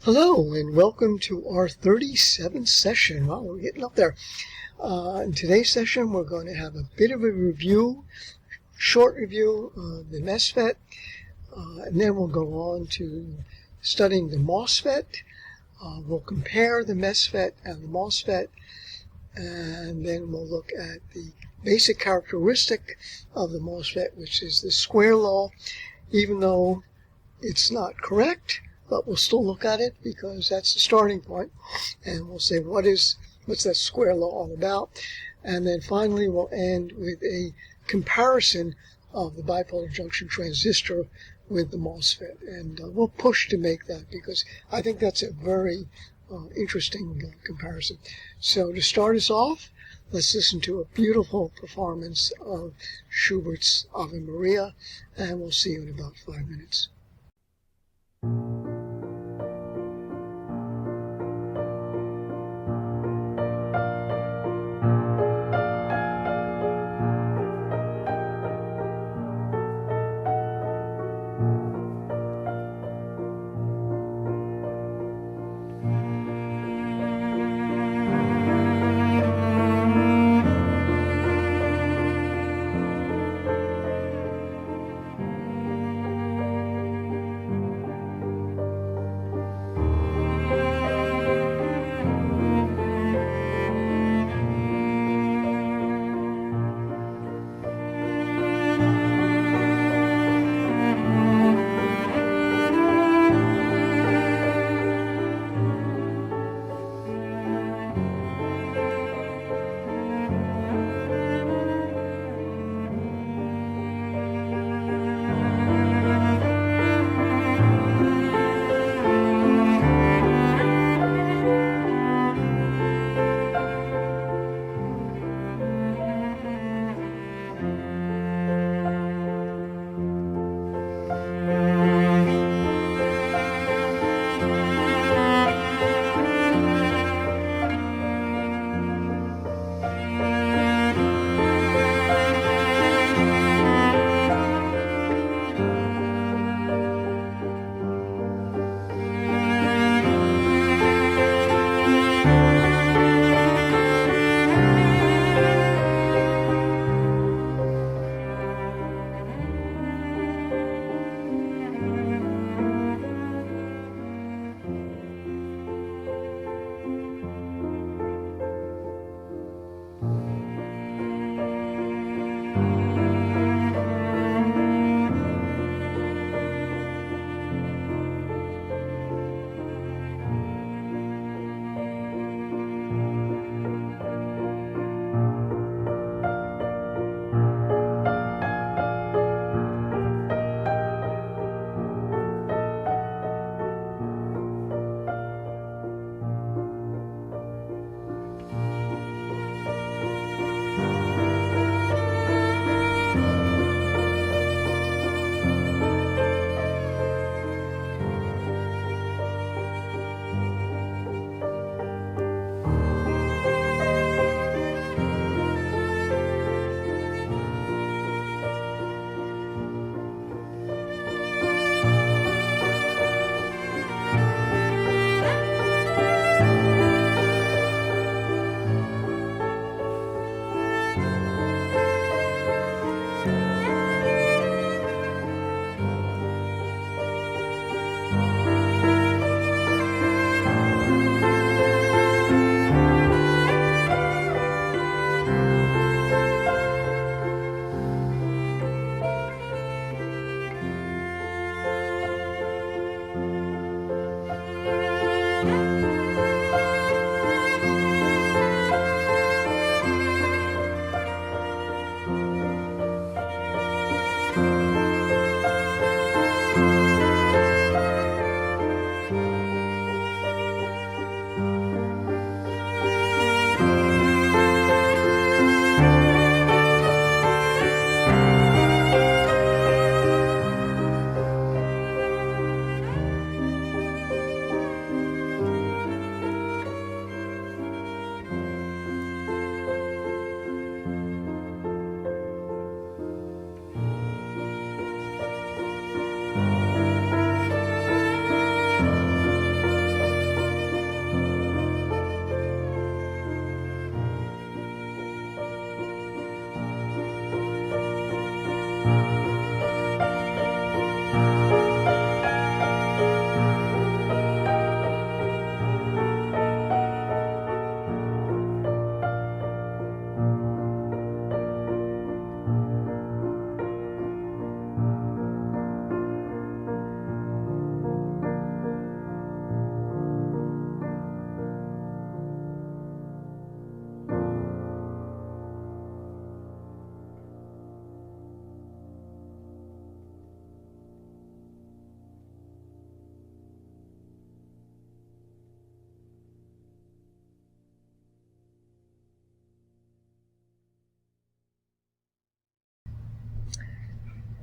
Hello and welcome to our 37th session. Wow, we're getting up there. In today's session, we're going to have a bit of a review, short review of the MESFET, and then we'll go on to studying the MOSFET. We'll compare the MESFET and the MOSFET, and then we'll look at the basic characteristic of the MOSFET, which is the square law, even though it's not correct. But we'll still look at it because that's the starting point, and we'll say what's that square law all about, and then finally we'll end with a comparison of the bipolar junction transistor with the MOSFET, and we'll push to make that because I think that's a very interesting comparison. So to start us off, let's listen to a beautiful performance of Schubert's Ave Maria, and we'll see you in about 5 minutes.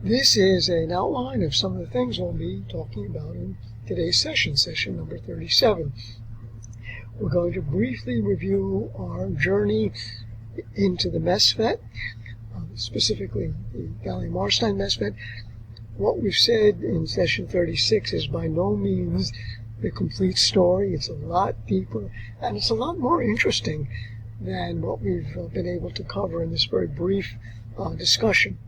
This is an outline of some of the things we'll be talking about in today's session, session number 37. We're going to briefly review our journey into the MESFET, specifically the gallium arsenide MESFET. What we've said in session 36 is by no means the complete story. It's a lot deeper, and it's a lot more interesting than what we've been able to cover in this very brief discussion.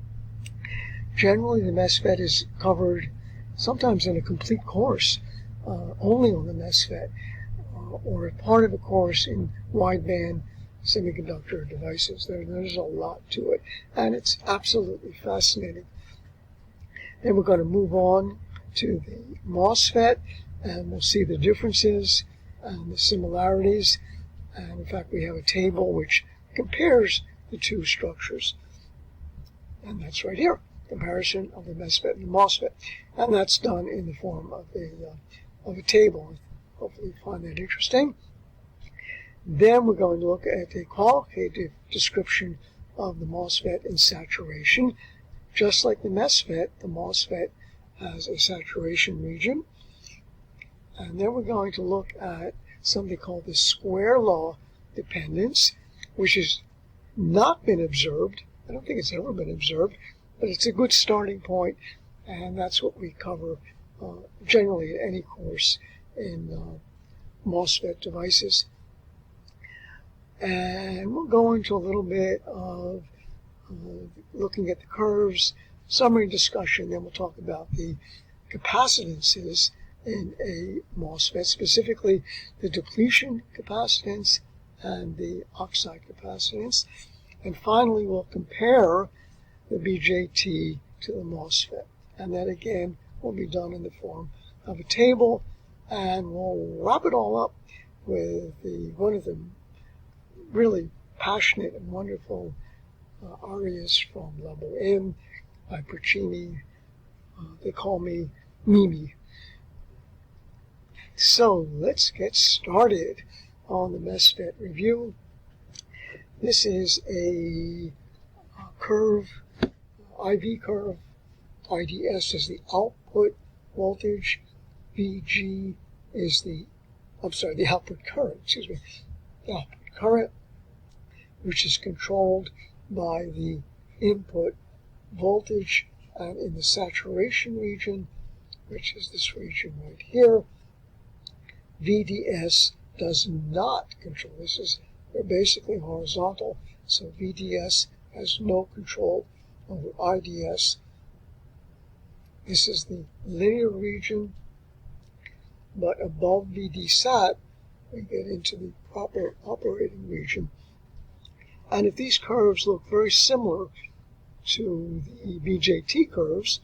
Generally, the MESFET is covered sometimes in a complete course, only on the MESFET, or part of a course in wideband semiconductor devices. There's a lot to it, and it's absolutely fascinating. Then we're going to move on to the MOSFET, and we'll see the differences and the similarities. And in fact, we have a table which compares the two structures. And that's right here, comparison of the MESFET and the MOSFET. And that's done in the form of a table. Hopefully you find that interesting. Then we're going to look at a qualitative description of the MOSFET in saturation. Just like the MESFET, the MOSFET has a saturation region. And then we're going to look at something called the square law dependence, which has not been observed. I don't think it's ever been observed, but it's a good starting point, and that's what we cover generally at any course in MOSFET devices. And we'll go into a little bit of looking at the curves, summary discussion, then we'll talk about the capacitances in a MOSFET, specifically the depletion capacitance and the oxide capacitance. And finally, we'll compare the BJT to the MOSFET. And that, again, will be done in the form of a table. And we'll wrap it all up with one of the really passionate and wonderful arias from La Bohème by Puccini. They call me Mimi. So let's get started on the MESFET review. This is a curve, IV curve. IDS is the output voltage. VG is the output current, the output current, which is controlled by the input voltage, and in the saturation region, which is this region right here, VDS does not control. They're basically horizontal, so VDS has no control over IDS. This is the linear region, but above VDSAT, we get into the proper operating region. And if these curves look very similar to the BJT curves,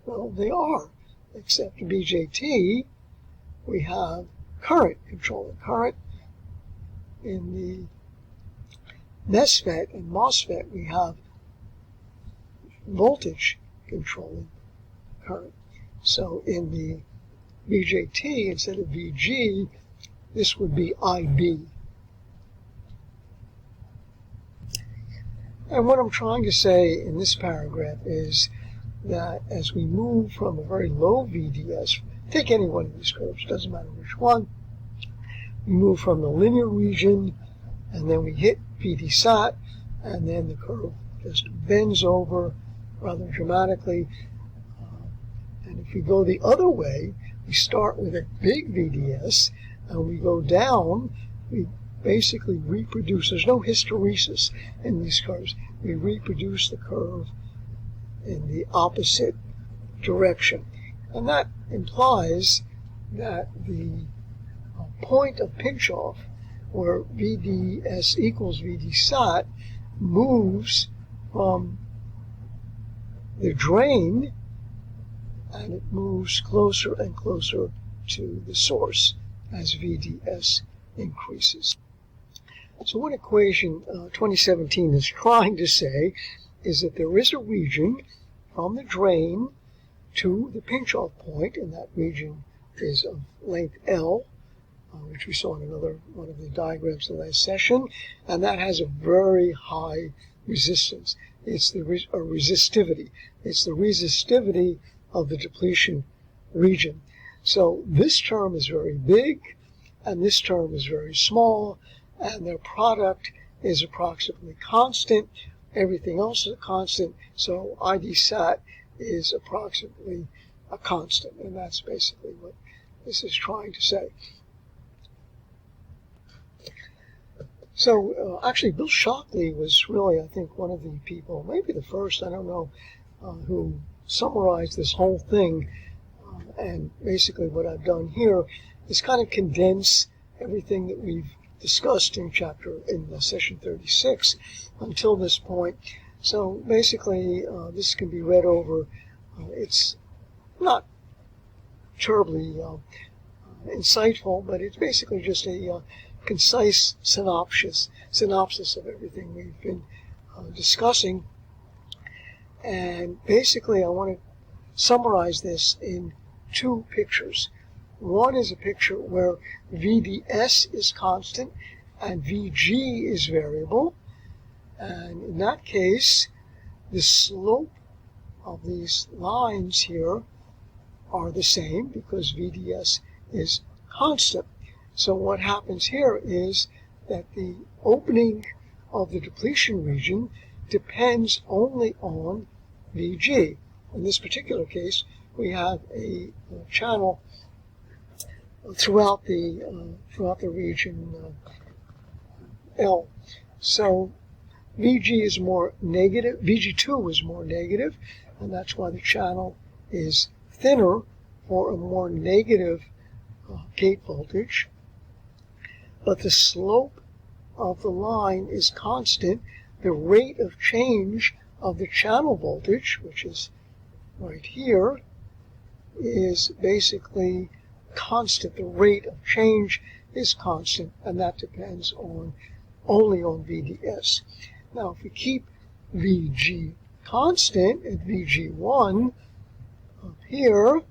well, they are, except BJT, we have current controlling current. In the MESFET and MOSFET, we have voltage controlling current. So in the BJT, instead of VG, this would be IB. And what I'm trying to say in this paragraph is that as we move from a very low VDS, take any one of these curves, doesn't matter which one, we move from the linear region, and then we hit VDSAT, and then the curve just bends over rather dramatically. And if we go the other way, we start with a big VDS, and we go down, we basically reproduce. There's no hysteresis in these curves. We reproduce the curve in the opposite direction. And that implies that the point of pinch-off, where VDS equals VDSAT, moves from the drain, and it moves closer and closer to the source as VDS increases. So what equation 2017 is trying to say is that there is a region from the drain to the pinch-off point, and that region is of length L, which we saw in another one of the diagrams in the last session, and that has a very high resistance. it's the resistivity. It's the resistivity of the depletion region. So this term is very big, and this term is very small, and their product is approximately constant. Everything else is a constant, so ID sat is approximately a constant, and that's basically what this is trying to say. So actually, Bill Shockley was really, I think, one of the people, maybe the first, I don't know, who summarized this whole thing. And basically what I've done here is kind of condense everything that we've discussed in session 36 until this point. So basically, this can be read over. It's not terribly insightful, but it's basically just a concise synopsis of everything we've been discussing. And basically, I want to summarize this in two pictures. One is a picture where VDS is constant and VG is variable. And in that case, the slope of these lines here are the same because VDS is constant. So what happens here is that the opening of the depletion region depends only on VG. In this particular case, we have a channel throughout the region L. So VG is more negative, VG2 is more negative, and that's why the channel is thinner for a more negative gate voltage. But the slope of the line is constant. The rate of change of the channel voltage, which is right here, is basically constant. The rate of change is constant, and that depends only on VDS. Now, if we keep VG constant at VG1 up here,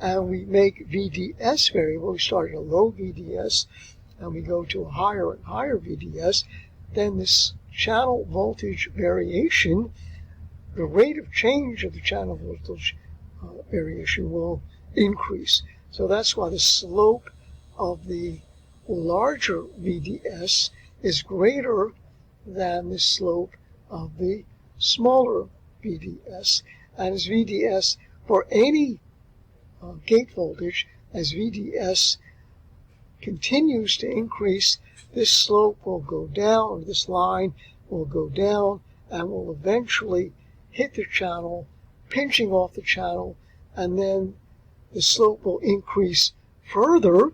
and we make VDS variable, we start at a low VDS, and we go to a higher and higher VDS, then this channel voltage variation, the rate of change of the channel voltage variation will increase. So that's why the slope of the larger VDS is greater than the slope of the smaller VDS. And as VDS, for any gate voltage, as VDS continues to increase, this slope will go down, or this line will go down, and will eventually hit the channel, pinching off the channel, and then the slope will increase further,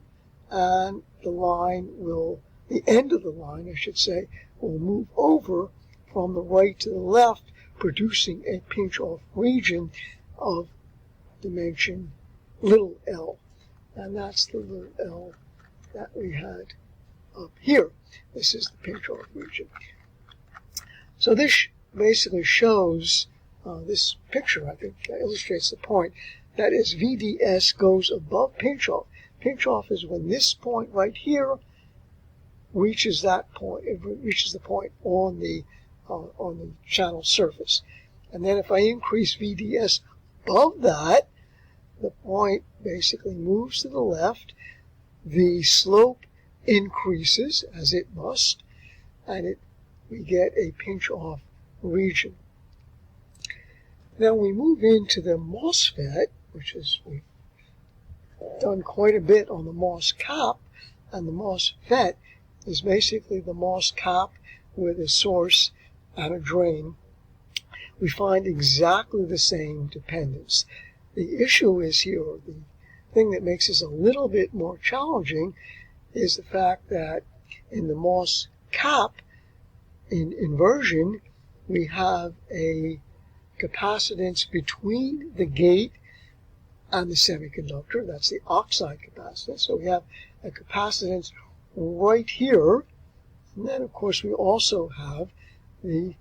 and the end of the line, I should say, will move over from the right to the left, producing a pinch-off region of dimension little l. And that's the little l that we had up here. This is the pinch-off region. So this basically shows, this picture, I think, illustrates the point, that as VDS goes above pinch-off, pinch-off is when this point right here reaches that point, it reaches the point on the channel surface. And then if I increase VDS above that, the point basically moves to the left, the slope increases, as it must, and we get a pinch-off region. Now we move into the MOSFET, which is, we've done quite a bit on the MOS cap, and the MOSFET is basically the MOS cap with a source and a drain. We find exactly the same dependence. The issue is here, the thing that makes this a little bit more challenging is the fact that in the MOS cap, in inversion, we have a capacitance between the gate and the semiconductor. That's the oxide capacitance. So we have a capacitance right here. And then, of course, we also have the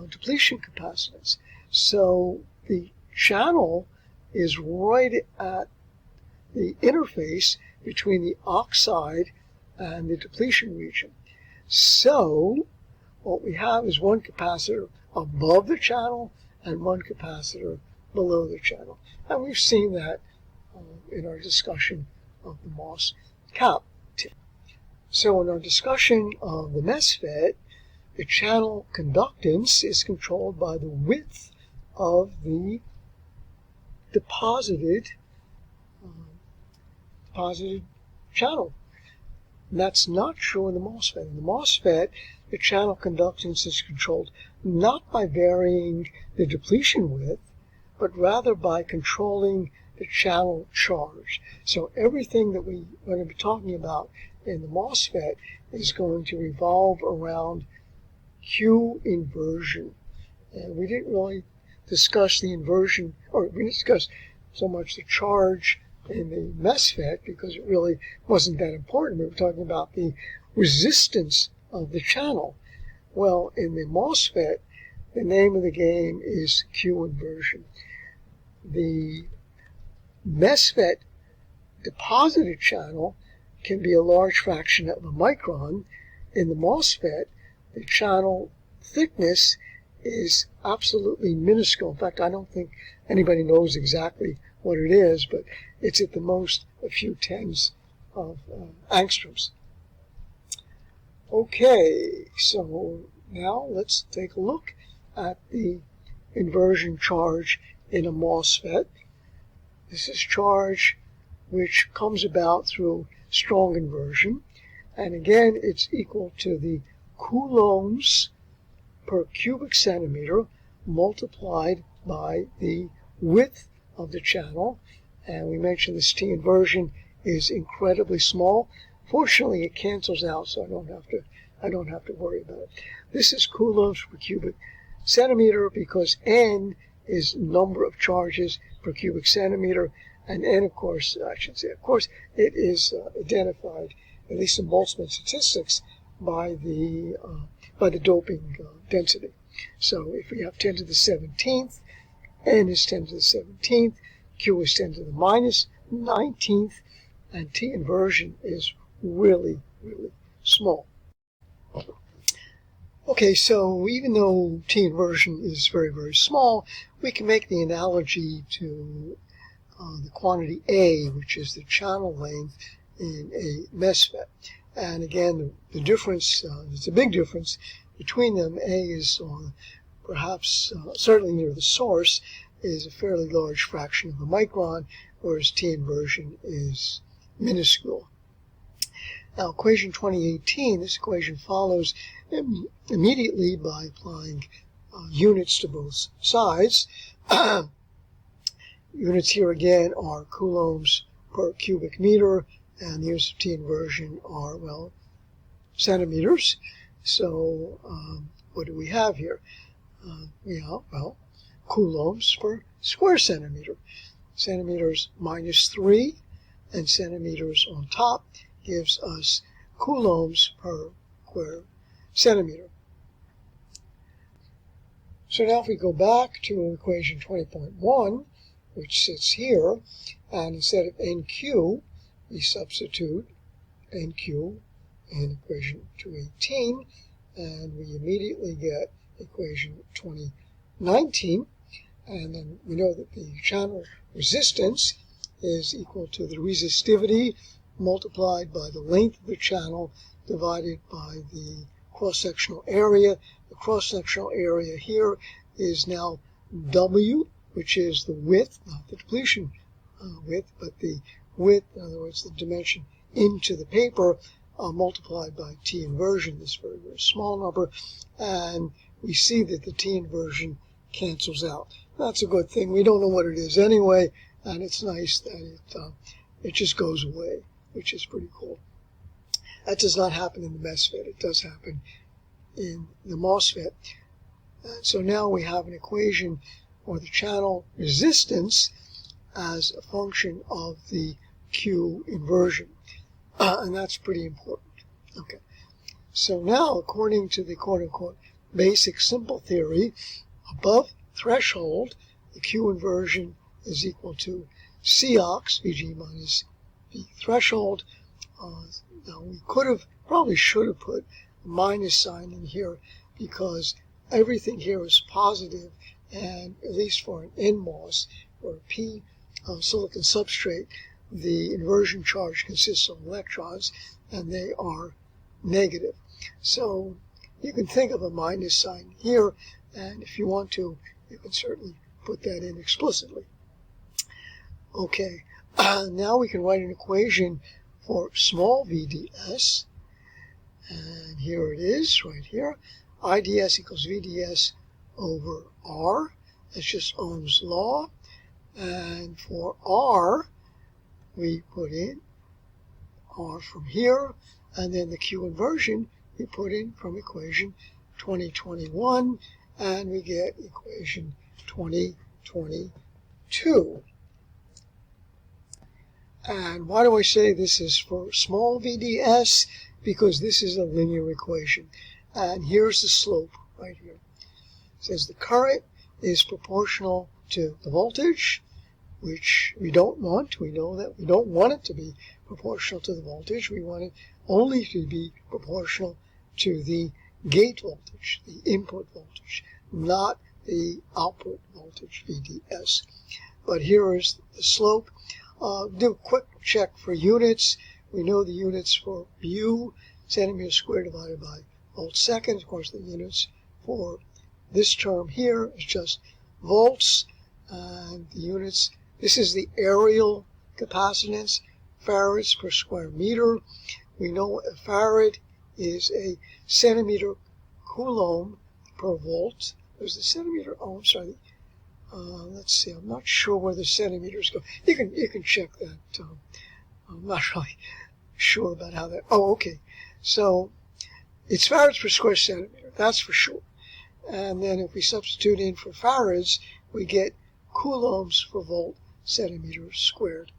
depletion capacitance. So the channel is right at the interface between the oxide and the depletion region. So what we have is one capacitor above the channel and one capacitor below the channel. And we've seen that in our discussion of the MOSFET. So in our discussion of the MESFET, the channel conductance is controlled by the width of the deposited channel. And that's not true in the MOSFET. In the MOSFET, the channel conductance is controlled not by varying the depletion width, but rather by controlling the channel charge. So everything that we're going to be talking about in the MOSFET is going to revolve around Q inversion. And we didn't really discuss the inversion, or we didn't discuss so much the charge in the MESFET because it really wasn't that important. We were talking about the resistance of the channel. Well, in the MOSFET, the name of the game is Q inversion. The MESFET deposited channel can be a large fraction of a micron. In the MOSFET, the channel thickness is absolutely minuscule. In fact, I don't think anybody knows exactly what it is, but it's at the most a few tens of angstroms. Okay, so now let's take a look at the inversion charge in a MOSFET. This is charge which comes about through strong inversion, and again it's equal to the coulombs per cubic centimeter multiplied by the width of the channel. And we mentioned this T inversion is incredibly small. Fortunately, it cancels out, so I don't have to worry about it. This is coulombs per cubic centimeter because N is number of charges per cubic centimeter, and N, of course, it is identified, at least in Boltzmann statistics, by the doping density. So if we have 10 to the 17th, N is 10 to the 17th, Q is 10 to the minus 19th, and T inversion is really, really small. Okay, so even though T inversion is very, very small, we can make the analogy to the quantity A, which is the channel length in a MESFET. And again, the difference, there's a big difference between them. A is perhaps, certainly near the source, is a fairly large fraction of a micron, whereas T inversion is minuscule. Now, equation 2018, this equation follows immediately by applying units to both sides. Units here again are coulombs per cubic meter, and the units of T inversion are, well, centimeters. So what do we have here? We have, well, coulombs per square centimeter. Centimeters minus 3, and centimeters on top gives us coulombs per square centimeter. So now if we go back to equation 20.1, which sits here, and instead of NQ, we substitute NQ in equation 218, and we immediately get equation 2019, and then we know that the channel resistance is equal to the resistivity multiplied by the length of the channel divided by the cross-sectional area. The cross-sectional area here is now W, which is the width, not the depletion width, but the width, in other words, the dimension into the paper, multiplied by T inversion, this very, very small number, and we see that the T inversion cancels out. That's a good thing. We don't know what it is anyway, and it's nice that it just goes away, which is pretty cool. That does not happen in the MESFET. It does happen in the MOSFET. And so now we have an equation or the channel resistance as a function of the Q inversion. And that's pretty important. Okay. So now, according to the quote-unquote basic simple theory, above threshold, the Q inversion is equal to Cox, Vg minus V threshold. Now, we probably should have put a minus sign in here because everything here is positive, and at least for an NMOS or a P silicon substrate, the inversion charge consists of electrons, and they are negative. So you can think of a minus sign here, and if you want to, you can certainly put that in explicitly. Okay, now we can write an equation for small VDS, and here it is, right here. IDS equals VDS over R. That's just Ohm's law. And for R, we put in R from here, and then the Q inversion we put in from equation 2021, and we get equation 2022. And why do I say this is for small VDS? Because this is a linear equation. And here's the slope right here. It says the current is proportional to the voltage, which we don't want. We know that we don't want it to be proportional to the voltage. We want it only to be proportional to the gate voltage, the input voltage, not the output voltage, VDS. But here is the slope. Do a quick check for units. We know the units for mu, centimeters squared divided by volts second. Of course, the units for this term here is just volts. And the units, this is the areal capacitance, farads per square meter. We know a farad is a centimeter coulomb per volt. There's the centimeter ohm, sorry. Let's see, I'm not sure where the centimeters go. You can check that. I'm not really sure about how that. Oh, okay. So it's farads per square centimeter, that's for sure. And then if we substitute in for farads, we get coulombs per volt centimeter squared.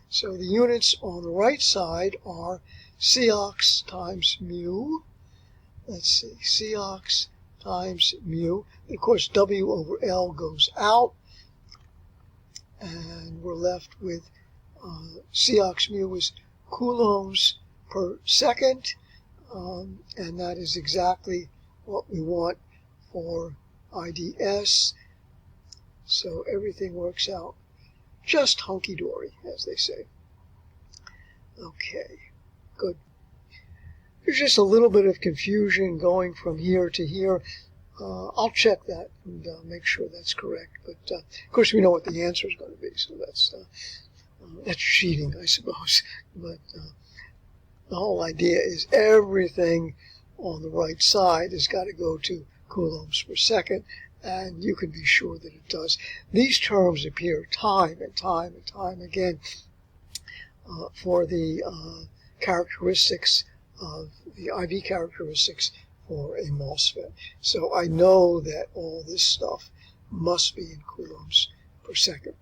So the units on the right side are Cox times mu. Let's see, Cox times mu. And of course, W over L goes out, and we're left with Cox mu is coulombs per second, and that is exactly what we want for IDS. So everything works out just hunky-dory, as they say. Okay, good. There's just a little bit of confusion going from here to here. I'll check that and make sure that's correct. But of course, we know what the answer is going to be, so that's cheating, I suppose. But the whole idea is everything on the right side has got to go to coulombs per second, and you can be sure that it does. These terms appear time and time and time again for the characteristics of the IV characteristics for a MOSFET. So I know that all this stuff must be in coulombs per second.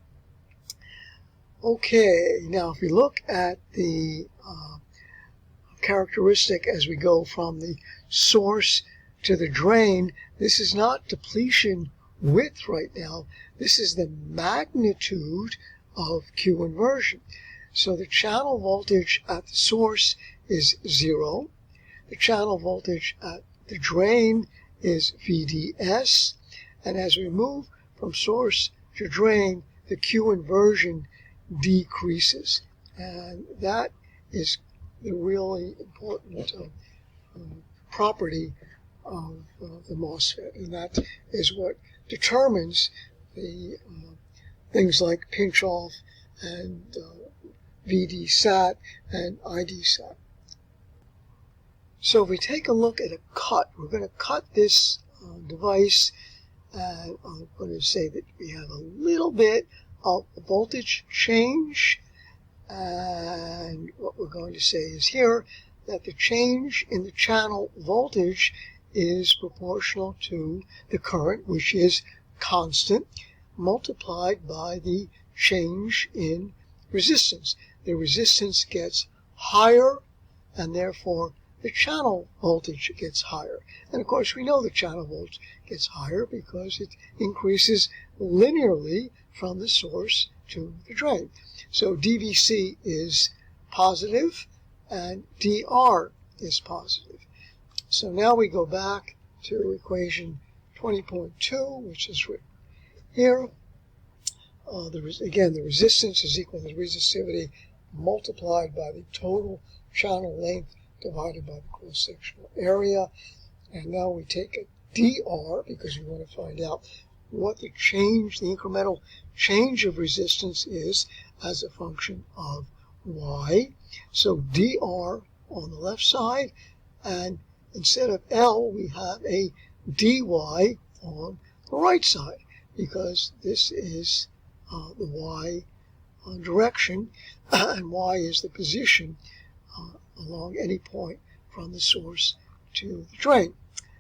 Okay, now if we look at the characteristic as we go from the source to the drain, this is not depletion width right now. This is the magnitude of Q inversion. So the channel voltage at the source is 0. The channel voltage at the drain is VDS. And as we move from source to drain, the Q inversion decreases. And that is the really important property of the MOSFET. And that is what determines the things like pinch-off and VD-SAT and ID-SAT. So if we take a look at a cut, we're going to cut this device, and I'm going to say that we have a little bit of a voltage change, and what we're going to say is here that the change in the channel voltage is proportional to the current, which is constant, multiplied by the change in resistance. The resistance gets higher, and therefore the channel voltage gets higher. And of course, we know the channel voltage gets higher because it increases linearly from the source to the drain. So DVC is positive and DR is positive. So now we go back to equation 20.2, which is written here. Again, the resistance is equal to the resistivity multiplied by the total channel length divided by the cross-sectional area. And now we take a dr because we want to find out what the incremental change of resistance is as a function of y. So dr on the left side, and instead of L, we have a dy on the right side, because this is the y direction, and y is the position along any point from the source to the drain.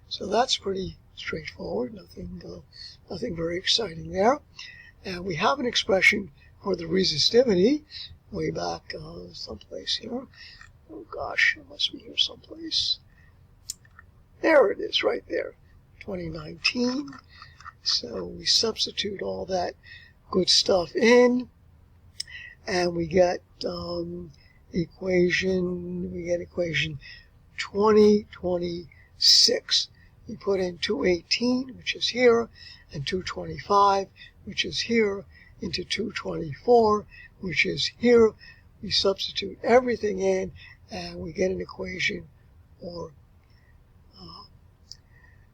So that's pretty straightforward, nothing very exciting there. And we have an expression for the resistivity way back someplace here. Oh gosh, it must be here someplace. There it is, right there, 2019. So we substitute all that good stuff in, and we get equation 2026. We put in 218, which is here, and 225, which is here, into 224, which is here. We substitute everything in, and we get an equation for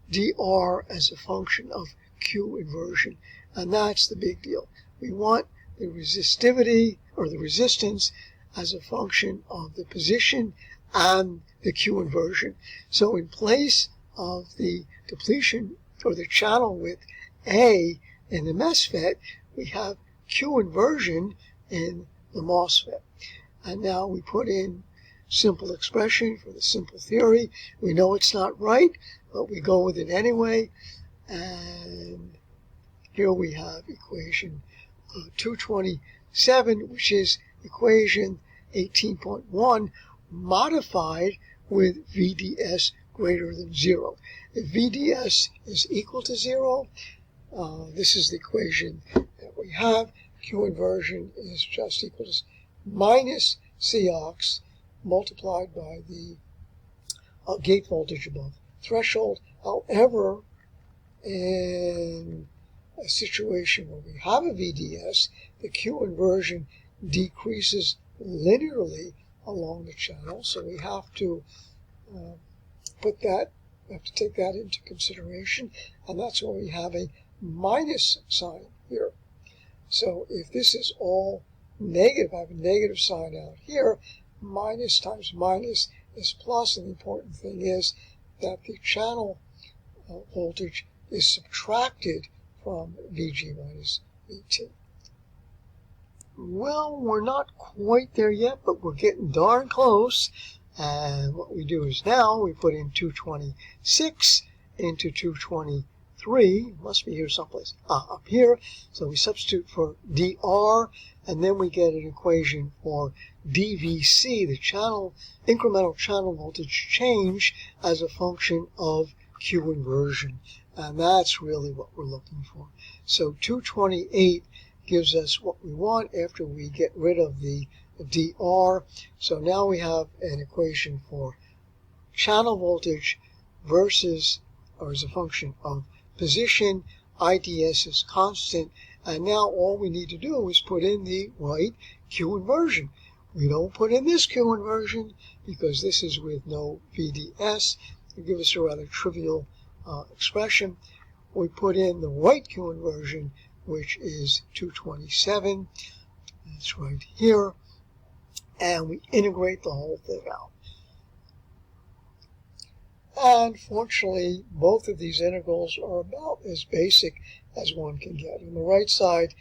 dr as a function of Q inversion. And that's the big deal. We want the resistivity, or the resistance, as a function of the position and the Q inversion. So in place of the depletion, or the channel width A in the MESFET, we have Q inversion in the MOSFET. And now we put in simple expression for the simple theory. We know it's not right, but we go with it anyway. And here we have equation 227, which is equation 18.1 modified with VDS greater than 0. If VDS is equal to 0, this is the equation that we have. Q inversion is just equal to minus Cox multiplied by the gate voltage above threshold. However, in a situation where we have a VDS, the Q inversion decreases linearly along the channel, so we have to take that into consideration, and that's why we have a minus sign here. So if this is all negative, I have a negative sign out here, minus times minus is plus, and the important thing is that the channel voltage is subtracted from VG minus VT. Well, we're not quite there yet, but we're getting darn close. And what we do is now we put in 226 into 223. Must be here someplace. Up here. So we substitute for dr, and then we get an equation for dVc, the incremental channel voltage change as a function of Q inversion. And that's really what we're looking for. So 228 gives us what we want after we get rid of the dr. So now we have an equation for channel voltage versus, or as a function of position. IDS is constant, and now all we need to do is put in the right Q inversion. We don't put in this Q inversion because this is with no VDS. It gives us a rather trivial expression. We put in the right Q inversion, which is 227. That's right here. And we integrate the whole thing out. And fortunately, both of these integrals are about as basic as one can get. On the right side,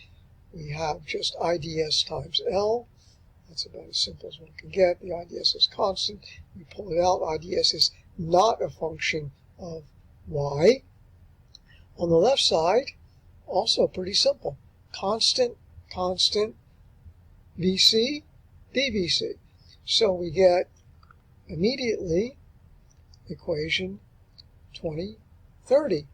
we have just IDS times L. That's about as simple as one can get. The IDS is constant. We pull it out. IDS is not a function of Y. On the left side, also pretty simple. Constant, constant, VC, dVc. So we get immediately equation 2030.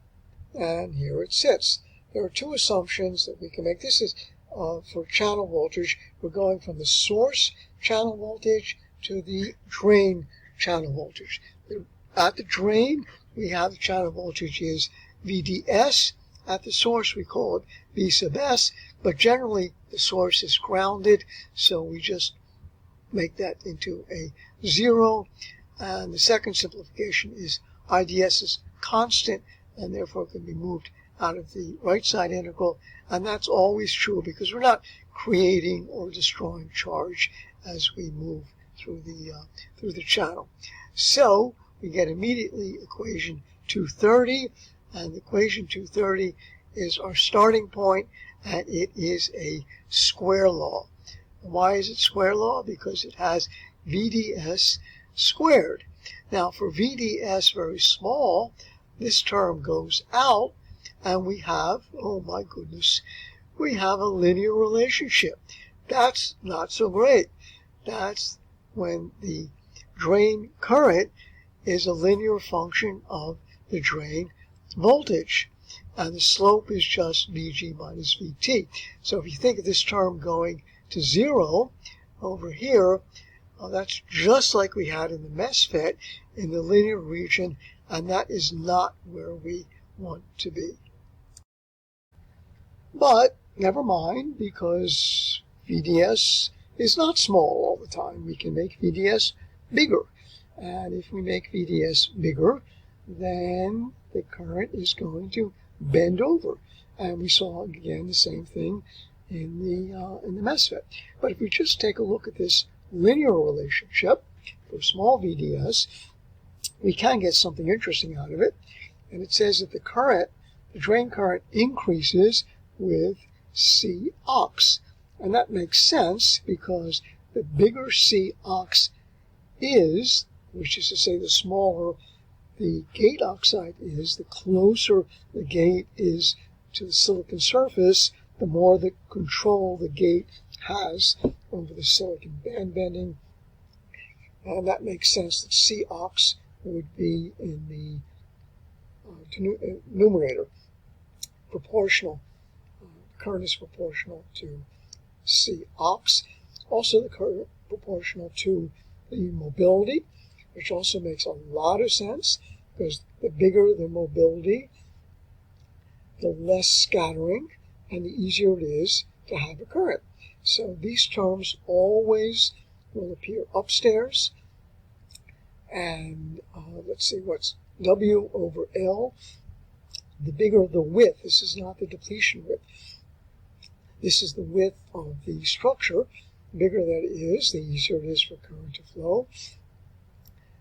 And here it sits. There are two assumptions that we can make. This is for channel voltage. We're going from the source channel voltage to the drain channel voltage. The at the drain, we have the channel voltage is VDS. At the source, we call it V sub S, but generally the source is grounded, so we just make that into a 0. And the second simplification is IDS is constant and therefore can be moved out of the right side integral, and that's always true because we're not creating or destroying charge as we move through the channel. So we get immediately equation 230, and equation 230 is our starting point, and it is a square law. Why is it square law? Because it has VDS squared. Now for VDS very small, this term goes out, and we have, oh my goodness, we have a linear relationship. That's not so great. That's when the drain current is a linear function of the drain voltage, and the slope is just Vg minus Vt. So if you think of this term going to 0 over here, that's just like we had in the MESFET in the linear region, and that is not where we want to be. But never mind, because VDS is not small all the time. We can make VDS bigger. And if we make VDS bigger, then the current is going to bend over. And we saw, again, the same thing in the MESFET. But if we just take a look at this linear relationship for small VDS, we can get something interesting out of it. And it says that the drain current increases with C aux. And that makes sense because the bigger C aux is, which is to say the smaller the gate oxide is, the closer the gate is to the silicon surface, the more the control the gate has over the silicon band bending. And that makes sense that C aux would be in the numerator, proportional. Current is proportional to C aux. Also, the current proportional to the mobility, which also makes a lot of sense because the bigger the mobility, the less scattering, and the easier it is to have a current. So these terms always will appear upstairs. And let's see, what's W over L? The bigger the width, this is not the depletion width, this is the width of the structure. The bigger that is, the easier it is for current to flow.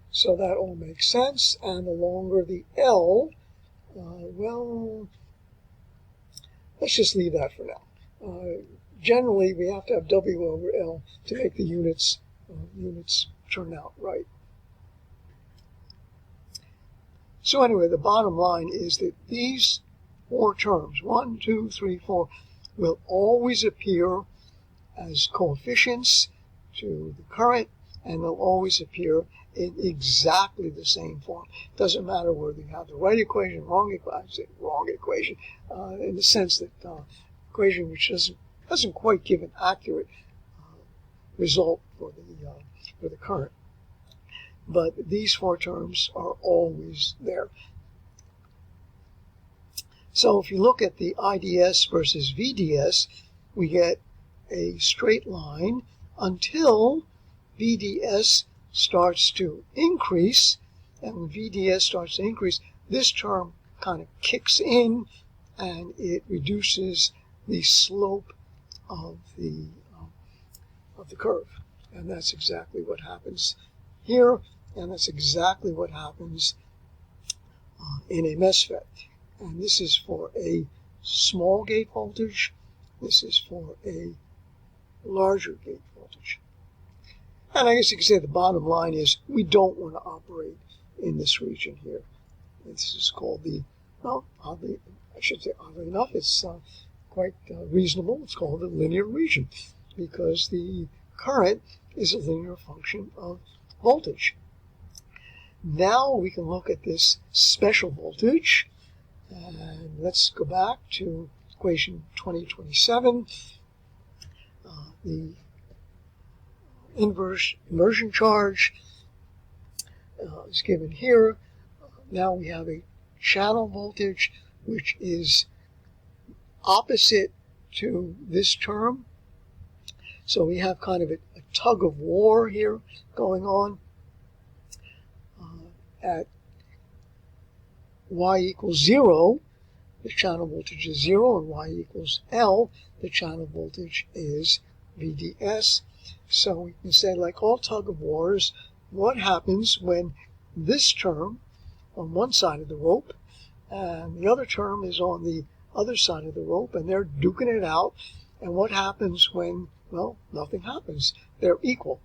So that all makes sense. And the longer the L, well, let's just leave that for now. Generally, we have to have W over L to make the units turn out right. So anyway, the bottom line is that these four terms, 1, 2, 3, 4, will always appear as coefficients to the current, and they'll always appear in exactly the same form. It doesn't matter whether you have the right equation, wrong equation, in the sense that equation which doesn't quite give an accurate result for the current. But these four terms are always there. So if you look at the IDS versus VDS, we get a straight line until VDS starts to increase. And when VDS starts to increase, this term kind of kicks in and it reduces the slope of the curve. And that's exactly what happens here. And that's exactly what happens in a MESFET. And this is for a small gate voltage. This is for a larger gate voltage. And I guess you could say the bottom line is we don't want to operate in this region here. And this is called the, well, oddly enough, it's quite reasonable. It's called the linear region because the current is a linear function of voltage. Now we can look at this special voltage, and let's go back to equation 2027. The inverse immersion charge is given here. now we have a channel voltage which is opposite to this term. So we have kind of a tug of war here going on. At y equals 0, the channel voltage is 0, and y equals L, the channel voltage is VDS. So we can say, like all tug of wars, what happens when this term on one side of the rope and the other term is on the other side of the rope, and they're duking it out, and what happens when, well, nothing happens. They're equal.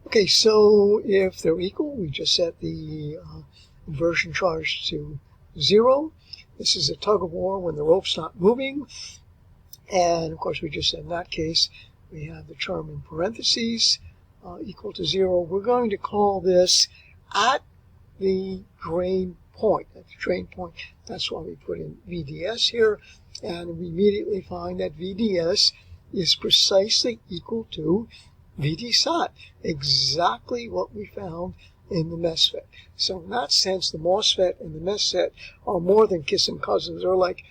Okay, so if they're equal, we just set the inversion charge to 0. This is a tug of war when the rope's not moving. And of course, we just said in that case, we have the term in parentheses equal to 0. We're going to call this at the drain point. At the drain point, that's why we put in VDS here. And we immediately find that VDS is precisely equal to VDSAT, exactly what we found in the MESFET. So in that sense, the MOSFET and the MESFET are more than kissing cousins. They're like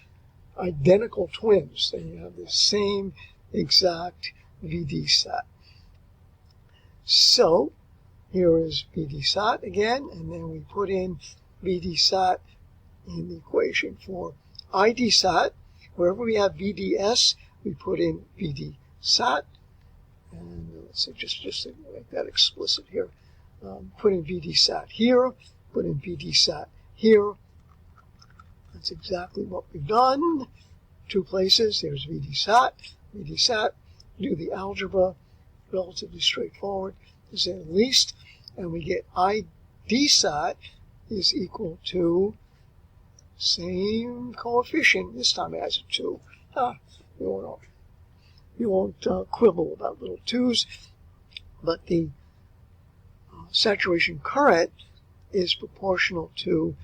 identical twins. They have the same exact VDSAT. So here is VDSAT again, and then we put in VDSAT in the equation for IDSAT. Wherever we have VDS, we put in VDSAT. And let's say just to make that explicit here, put in VDSAT here, put in VDSAT here. That's exactly what we've done. 2 places. There's VDSAT, VDSAT. Do the algebra, relatively straightforward to say the least, and we get IDSAT is equal to same coefficient. This time it has a 2. You won't quibble about little 2's, but the saturation current is proportional to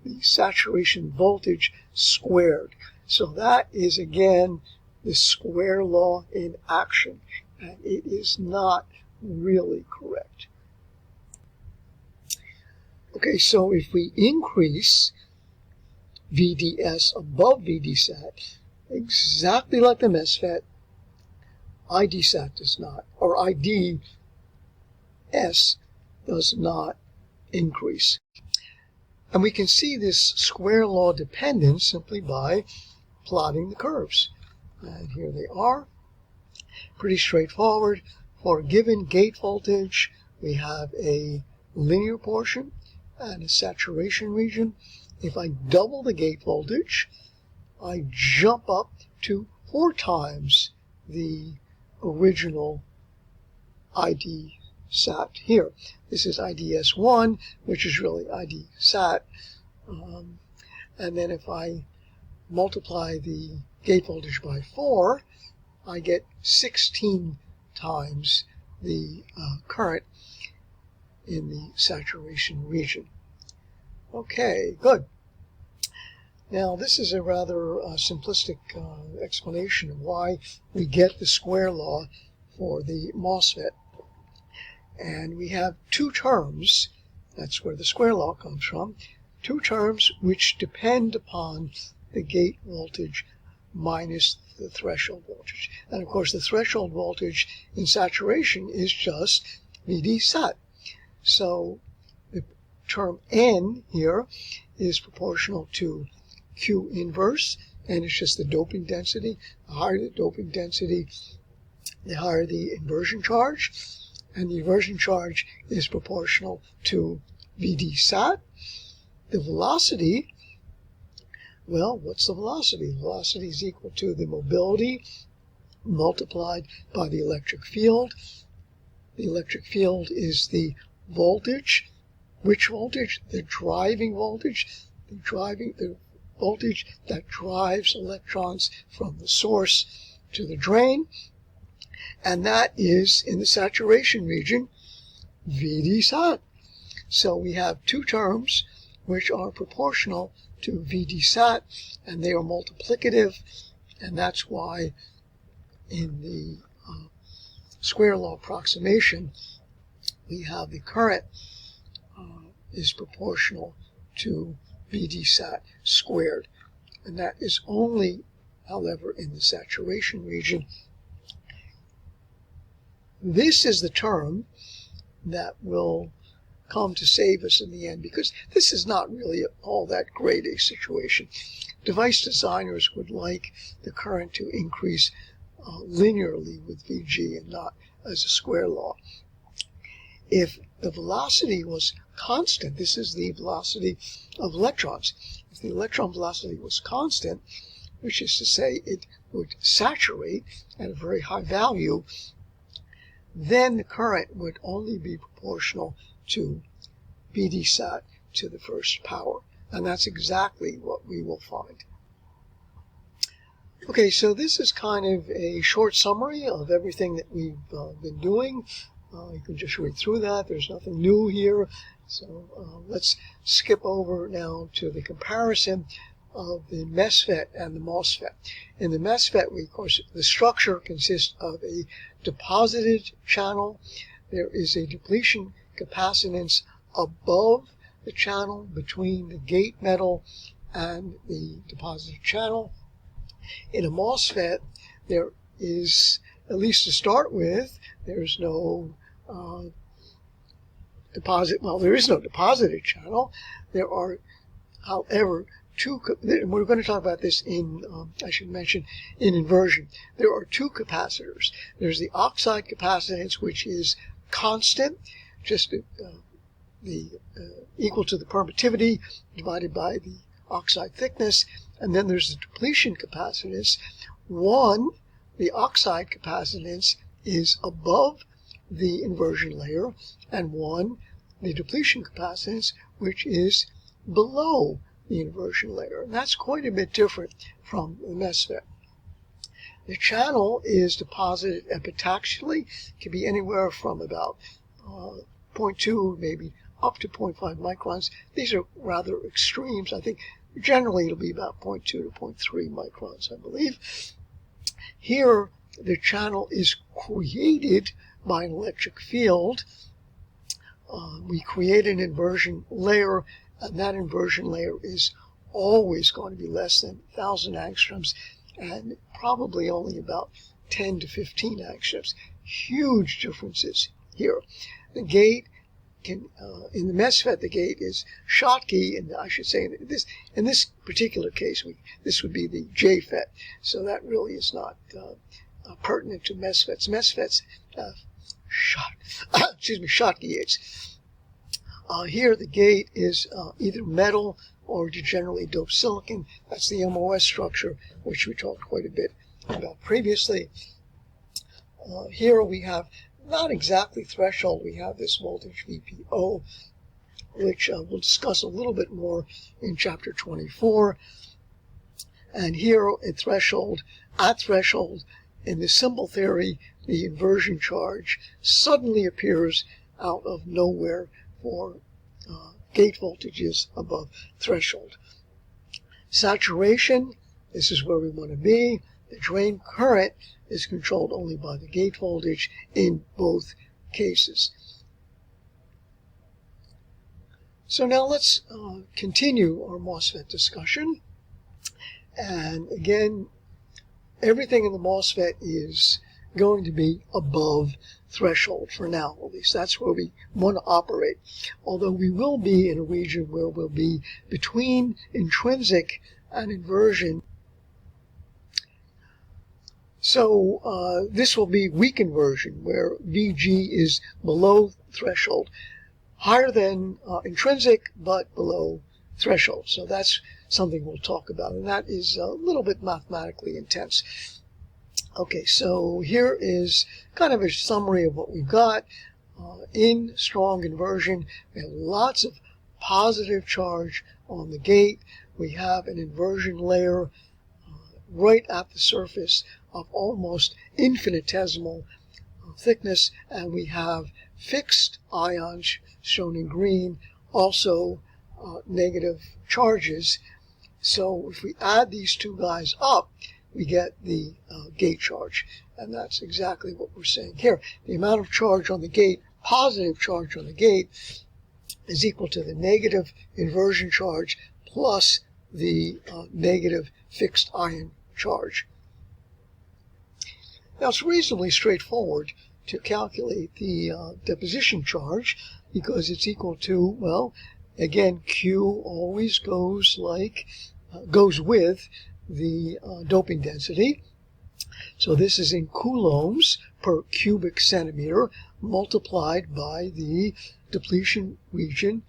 the saturation voltage squared. So that is, again, the square law in action, and it is not really correct. Okay, so if we increase VDS above VDSAT, exactly like the MESFET, IDSAT does not, or IDS does not increase. And we can see this square law dependence simply by plotting the curves. And here they are. Pretty straightforward. For a given gate voltage, we have a linear portion and a saturation region. If I double the gate voltage, I jump up to 4 times the original IDSAT here. This is IDS1, which is really IDSAT. And then if I multiply the gate voltage by 4, I get 16 times the current in the saturation region. Okay, good. Now, this is a rather simplistic explanation of why we get the square law for the MOSFET. And we have 2 terms, that's where the square law comes from, 2 terms which depend upon the gate voltage minus the threshold voltage. And of course, the threshold voltage in saturation is just VDSAT. So the term N here is proportional to Q inverse, and it's just the doping density. The higher the doping density, the higher the inversion charge, and the inversion charge is proportional to VDSAT. The velocity, well, what's the velocity? The velocity is equal to the mobility multiplied by the electric field. The electric field is the voltage. Which voltage? The driving voltage. The voltage that drives electrons from the source to the drain, and that is in the saturation region, VDSAT. So we have 2 terms which are proportional to VDSAT, and they are multiplicative, and that's why in the square law approximation we have the current is proportional to VD-SAT squared. And that is only, however, in the saturation region. This is the term that will come to save us in the end, because this is not really all that great a situation. Device designers would like the current to increase linearly with VG and not as a square law. If the velocity was constant, this is the velocity of electrons. If the electron velocity was constant, which is to say it would saturate at a very high value, then the current would only be proportional to VD-SAT to the first power. And that's exactly what we will find. Okay, so this is kind of a short summary of everything that we've been doing. You can just read through that. There's nothing new here. So let's skip over now to the comparison of the MESFET and the MOSFET. In the MESFET, of course, the structure consists of a deposited channel. There is a depletion capacitance above the channel between the gate metal and the deposited channel. In a MOSFET, there is, at least to start with, there's no there is no deposited channel. There are, however, we're going to talk about this in, I should mention, in inversion. There are two capacitors. There's the oxide capacitance, which is constant, just equal to the permittivity divided by the oxide thickness. And then there's the depletion capacitance. One, the oxide capacitance, is above the inversion layer, and one, the depletion capacitance, which is below the inversion layer. And that's quite a bit different from the MESFET. The channel is deposited epitaxially. It can be anywhere from about 0.2, maybe up to 0.5 microns. These are rather extremes. I think generally it'll be about 0.2 to 0.3 microns, I believe. Here, the channel is created by an electric field. We create an inversion layer, and that inversion layer is always going to be less than 1,000 angstroms and probably only about 10 to 15 angstroms. Huge differences here. The gate can, in the MESFET, the gate is Schottky, and I should say in this particular case, this would be the JFET. So that really is not pertinent to MESFETs. MESFETs Schottky gates. Here the gate is either metal or degenerately doped silicon. That's the MOS structure, which we talked quite a bit about previously. Here we have not exactly threshold. We have this voltage VPO, which we'll discuss a little bit more in chapter 24. And here at threshold, in the symbol theory, the inversion charge suddenly appears out of nowhere for gate voltages above threshold. Saturation, this is where we want to be. The drain current is controlled only by the gate voltage in both cases. So now let's continue our MOSFET discussion. And again, everything in the MOSFET is going to be above threshold for now, at least. That's where we want to operate. Although we will be in a region where we'll be between intrinsic and inversion. So this will be weak inversion, where VG is below threshold, higher than intrinsic, but below threshold. So that's something we'll talk about, and that is a little bit mathematically intense. Okay, so here is kind of a summary of what we've got. In strong inversion, we have lots of positive charge on the gate. We have an inversion layer right at the surface of almost infinitesimal thickness, and we have fixed ions shown in green, also negative charges. So if we add these two guys up, we get the gate charge, and that's exactly what we're saying here. The amount of charge on the gate, positive charge on the gate, is equal to the negative inversion charge plus the negative fixed ion charge. Now it's reasonably straightforward to calculate the deposition charge because it's equal to, well, again, Q always goes with the doping density. So this is in coulombs per cubic centimeter multiplied by the depletion region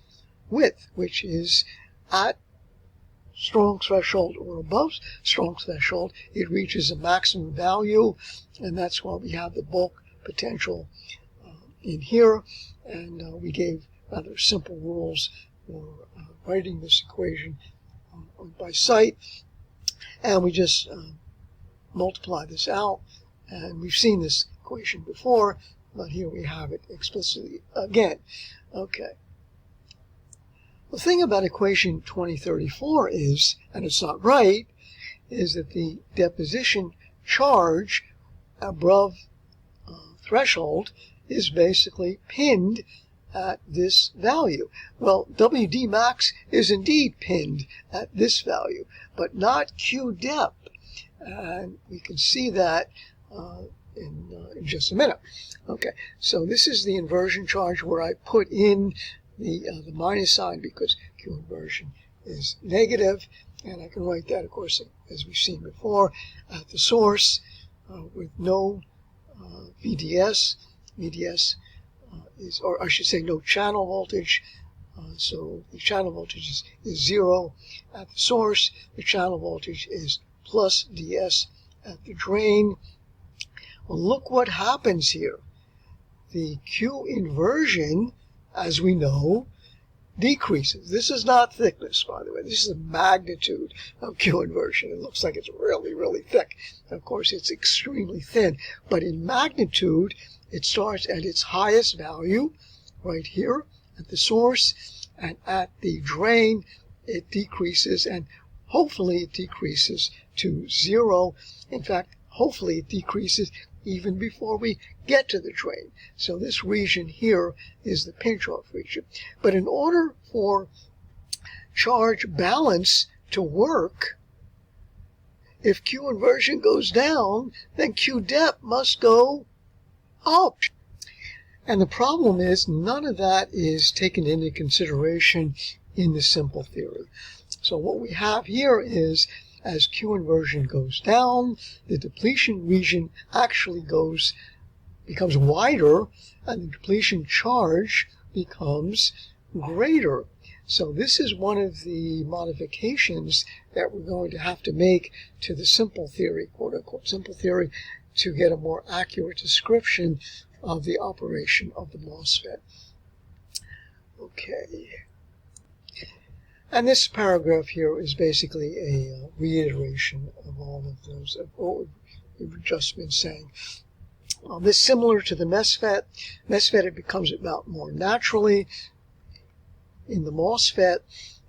width, which is at strong threshold or above strong threshold. It reaches a maximum value, and that's why we have the bulk potential in here. And we gave rather simple rules for writing this equation by sight, and we just multiply this out, and we've seen this equation before, but here we have it explicitly again. Okay. The thing about equation 2034 is, and it's not right, is that the deposition charge above threshold is basically pinned at this value. Well, WD max is indeed pinned at this value, but not Q dep. And we can see that in just a minute. Okay, so this is the inversion charge where I put in the minus sign because Q inversion is negative, and I can write that, of course, as we've seen before, at the source with no VDS. VDS is, or I should say, no channel voltage. So the channel voltage is 0 at the source. The channel voltage is plus DS at the drain. Well, look what happens here. The Q inversion, as we know, decreases. This is not thickness, by the way. This is the magnitude of Q inversion. It looks like it's really, really thick. Of course, it's extremely thin. But in magnitude, it starts at its highest value right here at the source, and at the drain, it decreases, and hopefully it decreases to 0. In fact, hopefully it decreases even before we get to the drain. So this region here is the pinch-off region. But in order for charge balance to work, if Q inversion goes down, then Q dep must go up. And the problem is none of that is taken into consideration in the simple theory. So what we have here is, as Q inversion goes down, the depletion region actually becomes wider, and the depletion charge becomes greater. So this is one of the modifications that we're going to have to make to the simple theory, quote unquote simple theory, to get a more accurate description of the operation of the MOSFET. Okay. And this paragraph here is basically a reiteration of all of those, of what we've just been saying. This is similar to the MESFET. MESFET, it becomes about more naturally. In the MOSFET,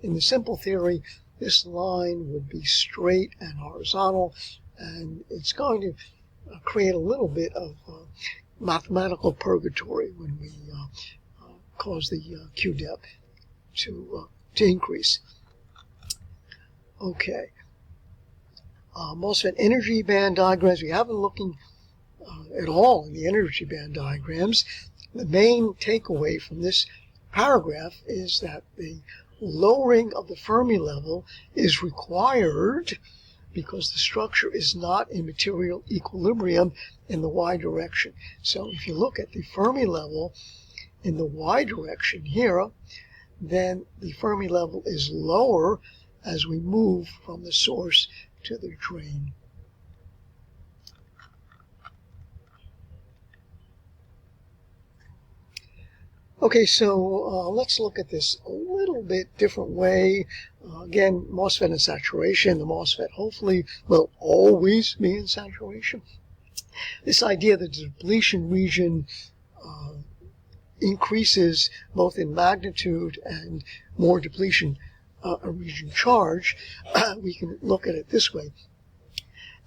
in the simple theory, this line would be straight and horizontal, and it's going to create a little bit of mathematical purgatory when we cause the Q dep to increase. Okay. MOSFET energy band diagrams. We haven't looking at all in the energy band diagrams. The main takeaway from this paragraph is that the lowering of the Fermi level is required because the structure is not in material equilibrium in the y direction. So if you look at the Fermi level in the y direction here, then the Fermi level is lower as we move from the source to the drain. Okay, so let's look at this a little bit different way. Again, MOSFET in saturation. The MOSFET hopefully will always be in saturation. This idea that the depletion region increases both in magnitude and more depletion region charge, we can look at it this way.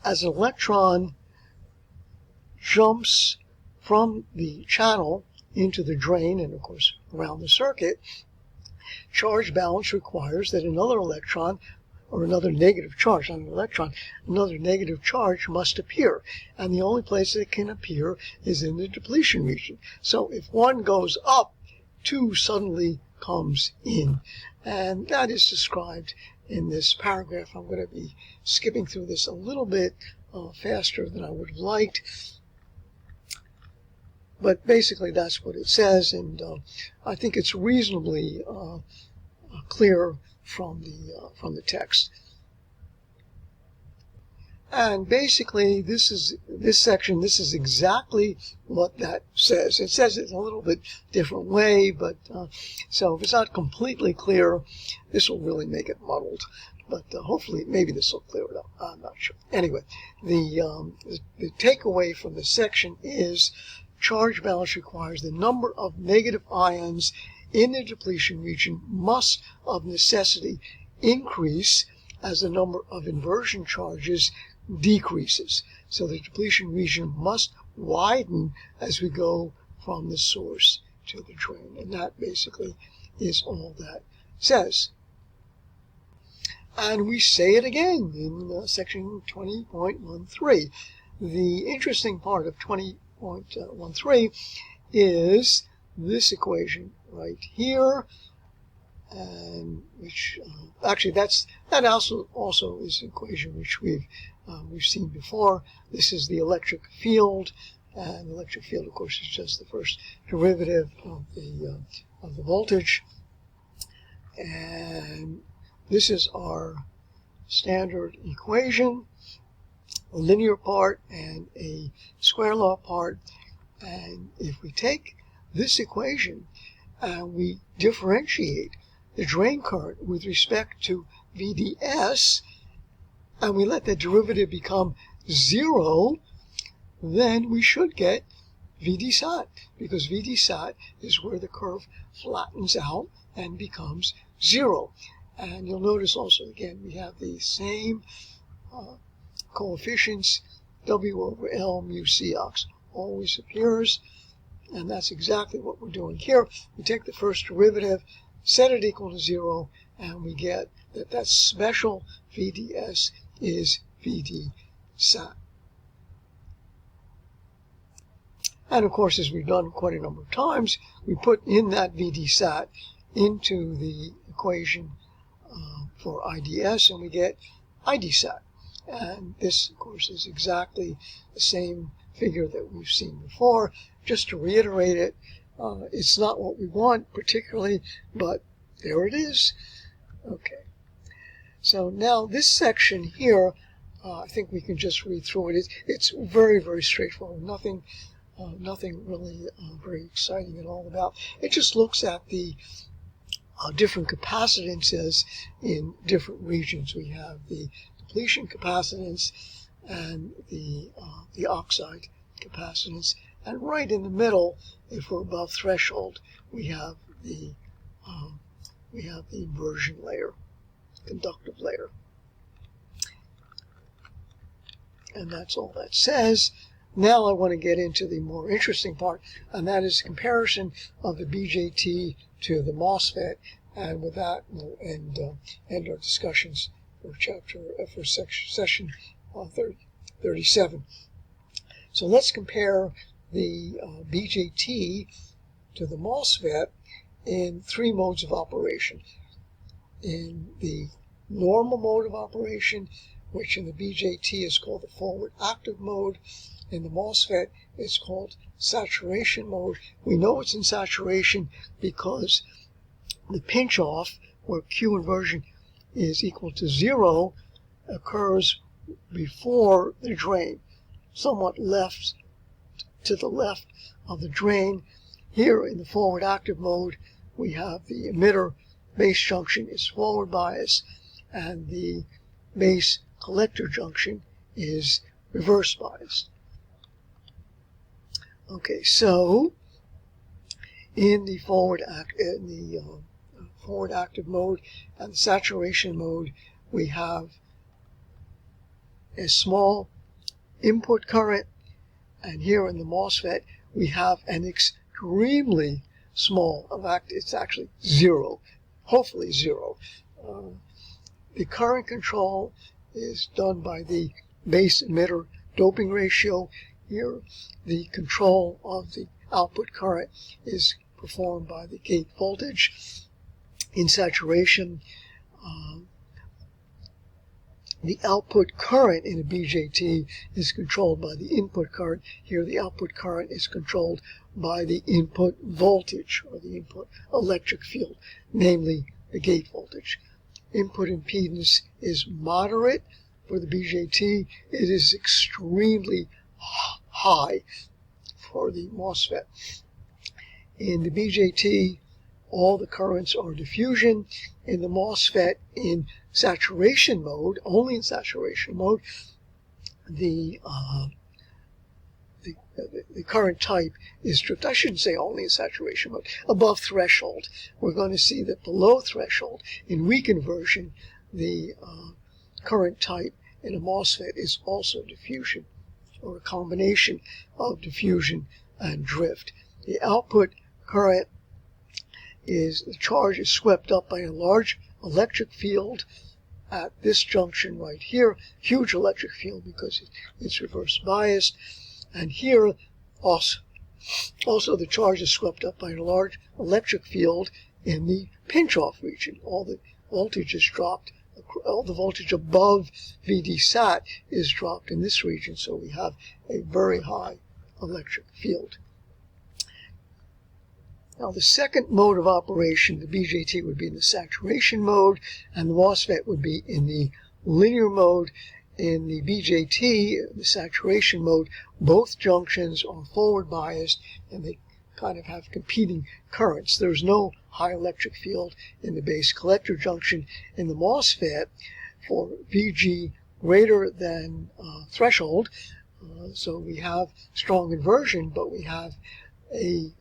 As an electron jumps from the channel into the drain and, of course, around the circuit, Charge balance requires that another electron, or another negative charge, not an electron, another negative charge must appear. And the only place it can appear is in the depletion region. So if one goes up, two suddenly comes in. And that is described in this paragraph. I'm going to be skipping through this a little bit faster than I would have liked. But basically that's what it says, and I think it's reasonably clear from the text. And basically this section is exactly what that says. It says it in a little bit different way, but so if it's not completely clear, this will really make it muddled. But hopefully, maybe this will clear it up. I'm not sure. Anyway, the takeaway from this section is charge balance requires the number of negative ions in the depletion region must of necessity increase as the number of inversion charges decreases. So the depletion region must widen as we go from the source to the drain. And that basically is all that says. And we say it again in section 20.13. The interesting part of 20.13 is this equation right here, and which actually that also is an equation which we've seen before. This is the electric field, and the electric field, of course, is just the first derivative of the voltage, and this is our standard equation, a linear part and a square law part. And if we take this equation and we differentiate the drain current with respect to VDS, and we let the derivative become 0, then we should get VD-SAT, because VD-SAT is where the curve flattens out and becomes 0. And you'll notice also, again, we have the same coefficients, W over L mu Cox always appears, and that's exactly what we're doing here. We take the first derivative, set it equal to 0, and we get that special VDS is VD-SAT. And of course, as we've done quite a number of times, we put in that VD-SAT into the equation for IDS, and we get ID-SAT. And this, of course, is exactly the same figure that we've seen before. Just to reiterate it, it's not what we want particularly, but there it is. Okay. So now this section here, I think we can just read through it. It's very, very straightforward. Nothing really very exciting at all about. It just looks at the different capacitances in different regions. We have the depletion capacitance and the oxide capacitance, and right in the middle, if we're above threshold, we have the inversion layer, conductive layer, and that's all that says. Now I want to get into the more interesting part, and that is comparison of the BJT to the MOSFET. And with that, we'll end our discussions for session 37. So let's compare the BJT to the MOSFET in 3 modes of operation. In the normal mode of operation, which in the BJT is called the forward active mode, in the MOSFET it's called saturation mode. We know it's in saturation because the pinch off, where Q inversion is equal to 0, occurs before the drain, somewhat left to the left of the drain. Here in the forward active mode, we have the emitter base junction is forward bias, and the base collector junction is reverse bias. Okay, so in the forward active mode and the saturation mode, we have a small input current, and here in the MOSFET we have an extremely small, in fact it's actually 0 hopefully zero. The current control is done by the base emitter doping ratio. Here, the control of the output current is performed by the gate voltage. In saturation, the output current in a BJT is controlled by the input current. Here, the output current is controlled by the input voltage, or the input electric field, namely the gate voltage. Input impedance is moderate for the BJT. It is extremely high for the MOSFET. In the BJT, all the currents are diffusion. In the MOSFET, in saturation mode, only in saturation mode, the current type is drift. I shouldn't say only in saturation mode, above threshold. We're going to see that below threshold, in weakened version, the current type in a MOSFET is also diffusion, or a combination of diffusion and drift. The output current is the charge is swept up by a large electric field at this junction right here, huge electric field because it's reverse biased, and here also the charge is swept up by a large electric field in the pinch-off region. All the voltage is dropped, all the voltage above VD-SAT is dropped in this region, so we have a very high electric field. Now, the second mode of operation, the BJT, would be in the saturation mode, and the MOSFET would be in the linear mode. In the BJT, the saturation mode, both junctions are forward biased, and they kind of have competing currents. There's no high electric field in the base collector junction. In the MOSFET, for VG greater than threshold, so we have strong inversion, but we have a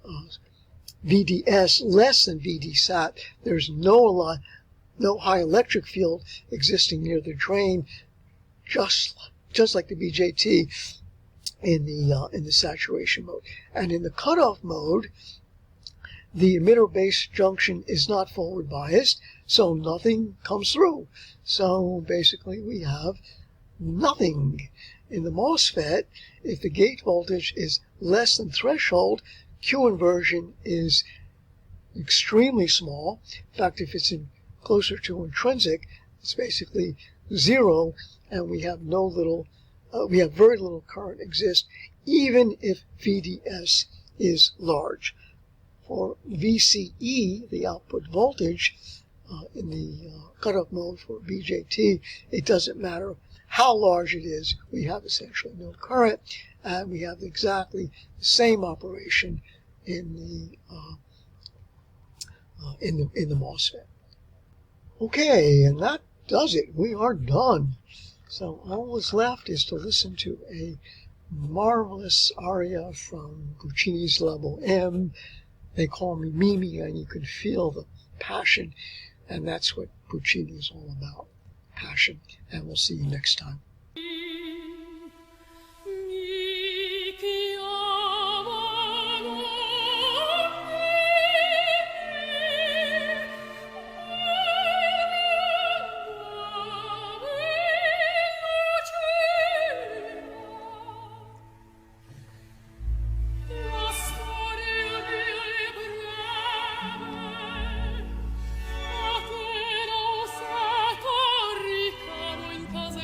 VDS less than VD-SAT. There's no high electric field existing near the drain, just like the BJT in the saturation mode. And in the cutoff mode, the emitter base junction is not forward biased, so nothing comes through. So basically we have nothing. In the MOSFET, if the gate voltage is less than threshold, Q inversion is extremely small. In fact, if it's closer to intrinsic, it's basically zero, and we have very little current exist, even if VDS is large. For VCE, the output voltage in the cutoff mode for BJT, it doesn't matter how large it is. We have essentially no current, and we have exactly the same operation in the MOSFET. Okay, and that does it. We are done. So all that's left is to listen to a marvelous aria from Puccini's Level M. They call me Mimi, and you can feel the passion, and that's what Puccini is all about, passion. And we'll see you next time.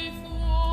Fuori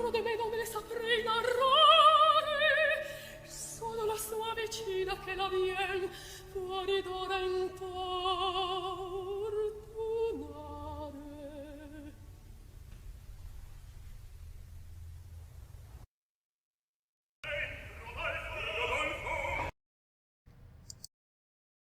dentro di me non le saprei narrare. Sono la sua vicina che la vien fuori d'ora in poi.